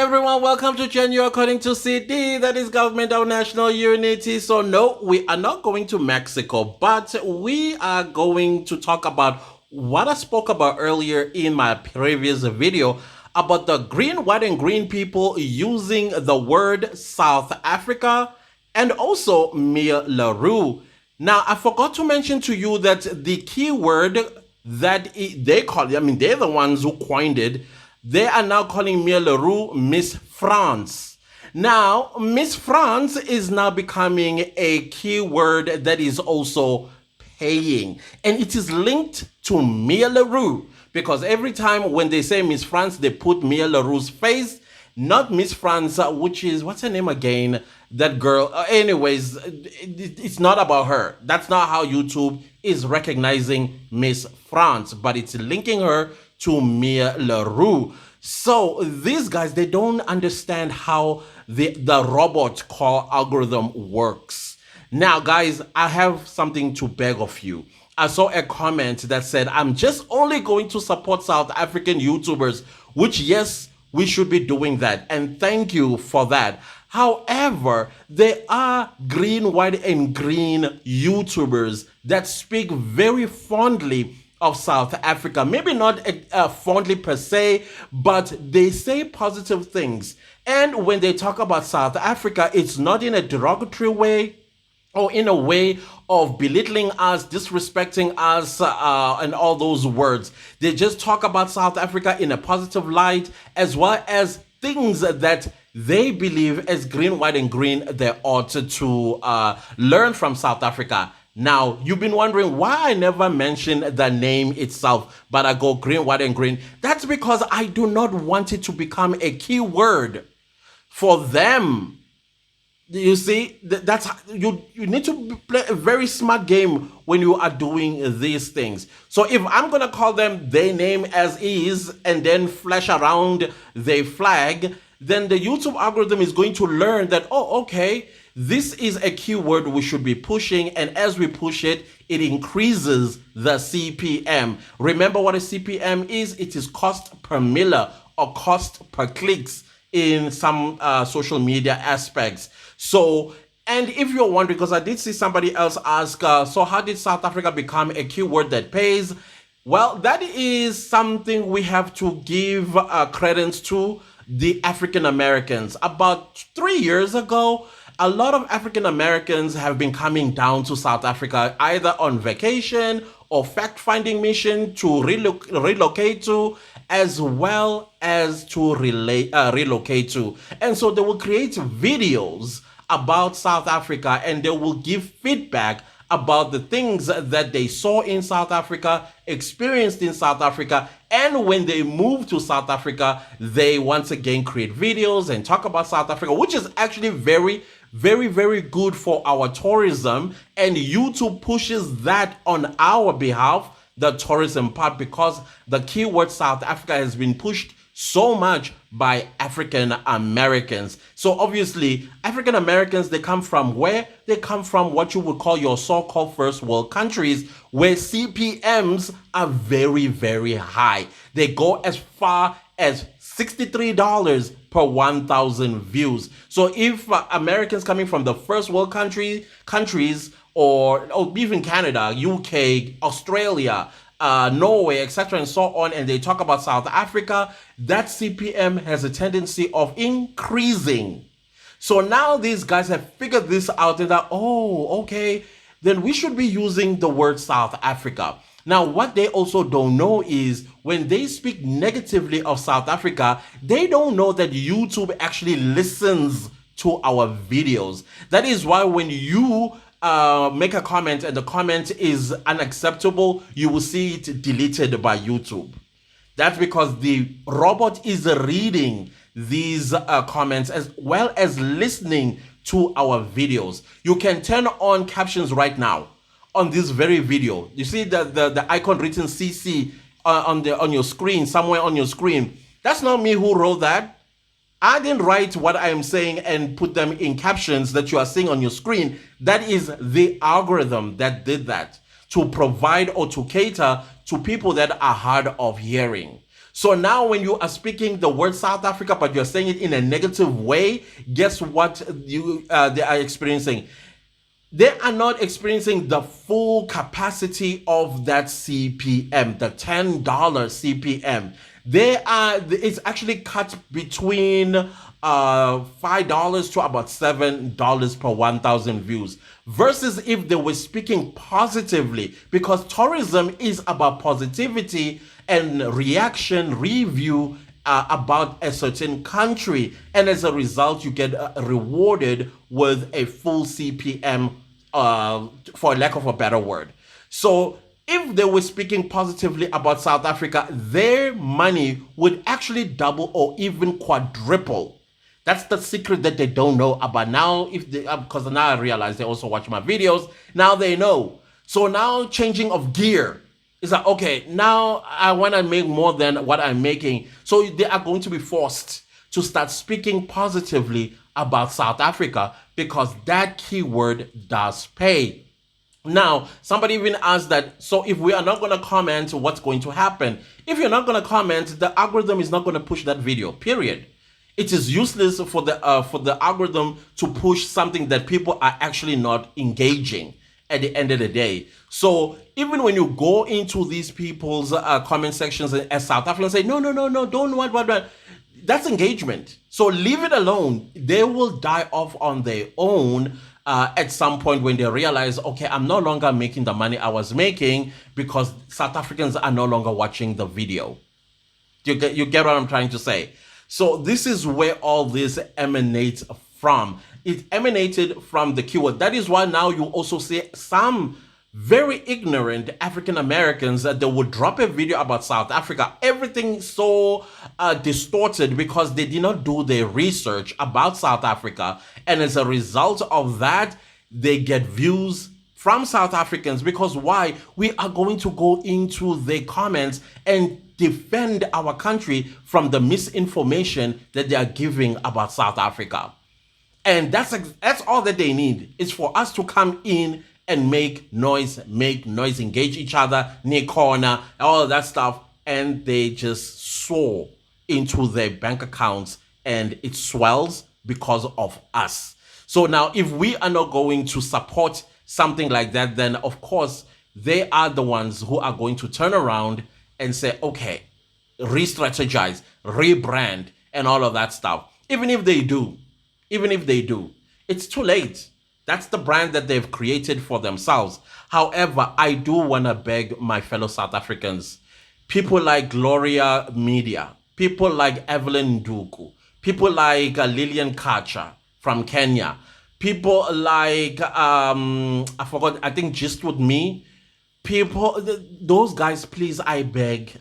everyone, welcome to Gen U according to CD, that is Government of National Unity. So no, we are not going to Mexico, but we are going to talk about what I spoke about earlier in my previous video about the green, white, and green people using the word South Africa and also Mia Roux. Now, I forgot to mention to you that the keyword they call it, I mean, they're the ones who coined it. They are now calling Mia Roux Miss France. Now, Miss France is now becoming a keyword that is also paying. And it is linked to Mia Roux because every time when they say Miss France, they put Mia Roux's face, not Miss France, which is, what's her name again? That girl. Anyways, it's not about her. That's not how YouTube is recognizing Miss France, but it's linking her to Mia Roux. So these guys, they don't understand how the robot call algorithm works. Now, guys, I have something to beg of you. I saw a comment that said, I'm just only going to support South African YouTubers, which, yes, we should be doing that. And thank you for that. However, there are green, white, and green YouTubers that speak very fondly of South Africa. Maybe not fondly per se, but they say positive things. And when they talk about South Africa, it's not in a derogatory way or in a way of belittling us, disrespecting us, and all those words. They just talk about South Africa in a positive light, as well as things that they believe as green, white, and green they ought to learn from South Africa. Now, you've been wondering why I never mention the name itself, but I go green, white, and green. That's because I do not want it to become a keyword for them. You see, that's you need to play a very smart game when you are doing these things. So if I'm going to call them their name as is and then flash around their flag, then the YouTube algorithm is going to learn that, oh, okay, this is a keyword we should be pushing, and as we push it, it increases the CPM. Remember what a CPM is? It is cost per miller or cost per clicks in some social media aspects. So, and if you're wondering, because I did see somebody else ask, so how did South Africa become a keyword that pays? Well, that is something we have to give credence to the African Americans. About 3 years ago, a lot of African Americans have been coming down to South Africa either on vacation or fact-finding mission to relocate to, as well as to relocate to. And so they will create videos about South Africa and they will give feedback about the things that they saw in South Africa, experienced in South Africa, and when they move to South Africa, they once again create videos and talk about South Africa, which is actually very, very good for our tourism, and YouTube pushes that on our behalf, the tourism part, because the keyword South Africa has been pushed so much by African Americans. So obviously, African Americans, they come from where? They come from what you would call your so-called first world countries, where CPMs are very high. They go as far as $63 per 1,000 views. So if Americans coming from the first world countries, or even Canada, UK, Australia, Norway, etc., and so on, and they talk about South Africa, that CPM has a tendency of increasing. So now these guys have figured this out and that, oh, okay, then we should be using the word South Africa. Now, what they also don't know is when they speak negatively of South Africa, they don't know that YouTube actually listens to our videos. That is why when you make a comment and the comment is unacceptable, you will see it deleted by YouTube. That's because the robot is reading these comments as well as listening to our videos. You can turn on captions right now on this very video. You see the icon written CC on your screen, somewhere on your screen. That's not me who wrote that. I didn't write what I am saying and put them in captions that you are seeing on your screen. That is the algorithm that did that to provide or to cater to people that are hard of hearing. So now when you are speaking the word South Africa, but you're saying it in a negative way, guess what they are experiencing? They are not experiencing the full capacity of that CPM, the $10 CPM. It's actually cut between $5 to about $7 per 1,000 views. Versus if they were speaking positively, because tourism is about positivity and reaction, review about a certain country, and as a result, you get rewarded with a full CPM, for lack of a better word. So if they were speaking positively about South Africa, their money would actually double or even quadruple. That's the secret that they don't know about now. If they, because now I realize they also watch my videos. Now they know. So now changing of gear. It's like, okay, now I want to make more than what I'm making. So they are going to be forced to start speaking positively about South Africa because that keyword does pay. Now, somebody even asked that, so if we are not going to comment, what's going to happen? If you're not going to comment, the algorithm is not going to push that video, period. It is useless for the algorithm to push something that people are actually not engaging at the end of the day. So even when you go into these people's comment sections as South Africans say, no, don't what, that's engagement. So leave it alone. They will die off on their own at some point when they realize, okay, I'm no longer making the money I was making because South Africans are no longer watching the video. You get what I'm trying to say? So this is where all this emanates from. It emanated from the keyword. That is why now you also see some very ignorant African Americans that they would drop a video about South Africa. Everything so distorted because they did not do their research about South Africa. And as a result of that, they get views from South Africans because why? We are going to go into their comments and defend our country from the misinformation that they are giving about South Africa. And that's all that they need is for us to come in and make noise, engage each other, near corner, all of that stuff. And they just soar into their bank accounts and it swells because of us. So now if we are not going to support something like that, then of course they are the ones who are going to turn around and say, okay, re-strategize, rebrand, and all of that stuff. Even if they do, it's too late. That's the brand that they've created for themselves. However, I do want to beg my fellow South Africans, people like Gloria Media, people like Evelyn Duku, people like Lillian Kacha from Kenya, people like, I forgot, I think Just With Me, people, those guys, please, I beg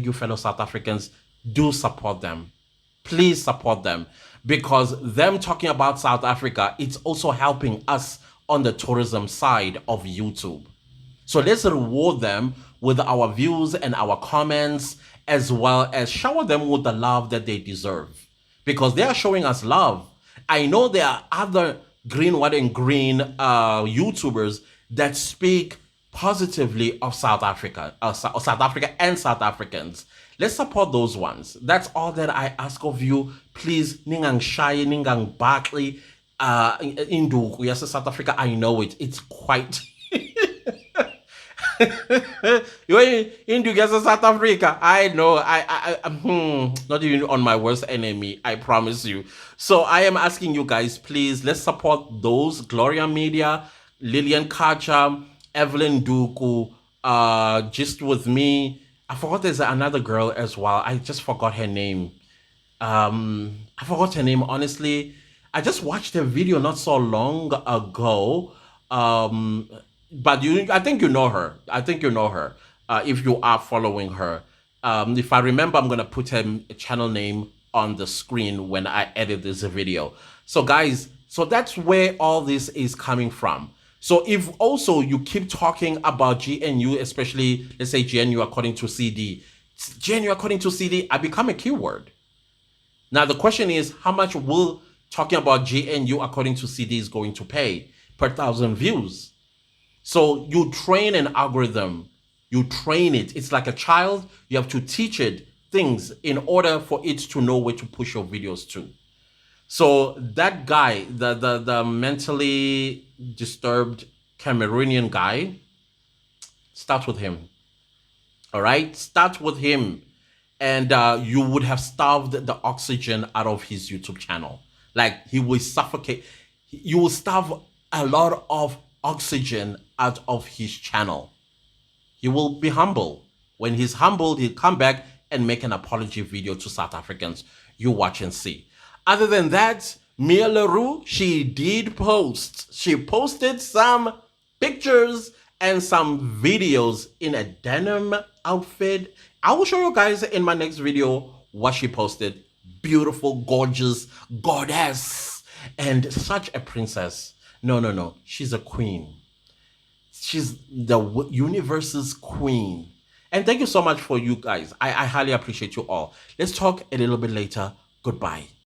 you fellow South Africans, do support them. Please support them because them talking about South Africa, it's also helping us on the tourism side of YouTube. So let's reward them with our views and our comments, as well as shower them with the love that they deserve because they are showing us love. I know there are other green, white, and green YouTubers that speak positively of South Africa, South Africa and South Africans. Let's support those ones. That's all that I ask of you. Please, ningang shy, ningang bakli, Induku. Yes, South Africa. I know it. It's quite. You Induku, yes, South Africa. I know. I'm not even on my worst enemy. I promise you. So I am asking you guys, please. Let's support those. Gloria Media, Lillian Kacha, Evelyn Duku, Just With Me. I forgot there's another girl as well. I just forgot her name. I forgot her name, honestly. I just watched her video not so long ago. But I think you know her. If you are following her. If I remember, I'm going to put her channel name on the screen when I edit this video. So guys, so that's where all this is coming from. So if also you keep talking about GNU, especially, let's say GNU according to CD, GNU according to CD, I become a keyword. Now the question is, how much will talking about GNU according to CD is going to pay per 1,000 views? So you train an algorithm, you train it. It's like a child, you have to teach it things in order for it to know where to push your videos to. So that guy, the mentally disturbed Cameroonian guy, start with him. All right, start with him, and you would have starved the oxygen out of his YouTube channel. Like he will suffocate. You will starve a lot of oxygen out of his channel. He will be humble. When he's humbled, he'll come back and make an apology video to South Africans. You watch and see. Other than that, Mia Leroux, she did post. She posted some pictures and some videos in a denim outfit. I will show you guys in my next video what she posted. Beautiful, gorgeous, goddess, and such a princess. No, no, no. She's a queen. She's the universe's queen. And thank you so much for you guys. I highly appreciate you all. Let's talk a little bit later. Goodbye.